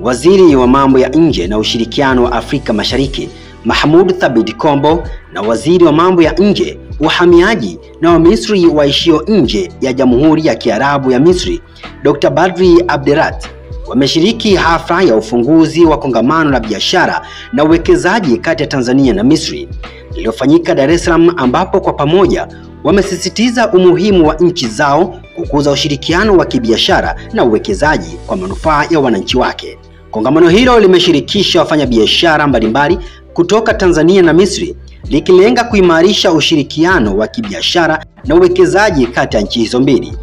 Waziri wa mambo ya nje na ushirikiano wa Afrika Mashariki Mahmoud Thabit Kombo na waziri wa mambo ya nje, uhamiaji na wa Misri waishio nje ya Jamhuri ya Kiarabu ya Misri Dr. Badri Abderat wameshiriki hafla ya ufunguzi wa kongamano la biashara na uwekezaji kati ya Tanzania na Misri iliyofanyika Dar es Salaam, ambapo kwa pamoja wamesisitiza umuhimu wa nchi zao kukuza ushirikiano wa kibiashara na uwekezaji kwa manufaa ya wananchi wake. Kongamano hilo limeshirikisha wafanyabiashara mbalimbali kutoka Tanzania na Misri, likilenga kuimarisha ushirikiano wa kibiashara na uwekezaji kati ya nchi hizo mbili.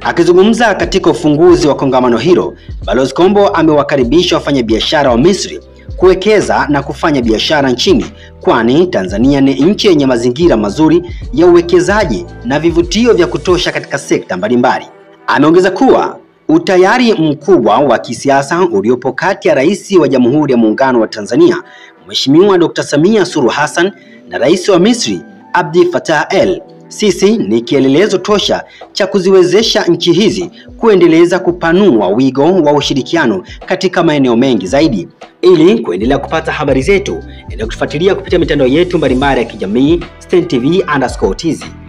Akizungumza katika ufunguzi wa kongamano hilo, Balozi Kombo amewakaribisha wafanyabiashara wa Misri kuwekeza na kufanya biashara nchini, kwani Tanzania ni nchi yenye mazingira mazuri ya uwekezaji na vivutio vya kutosha katika sekta mbalimbali. Ameongeza kuwa utayari mkubwa wa kisiasa uliopo kati ya Rais wa Jamhuri ya Muungano wa Tanzania Mheshimiwa Dr. Samia Suluhu Hassan na Rais wa Misri Abdel Fattah el-Sisi ni kielelezo tosha cha kuziwezesha nchi hizi kuendeleza kupanua wigo wa ushirikiano katika maeneo mengi zaidi. Ili kuendelea kupata habari zetu, endelea kutufuatilia kupitia mitandao yetu mbalimbali ya kijamii StanTV_TZ.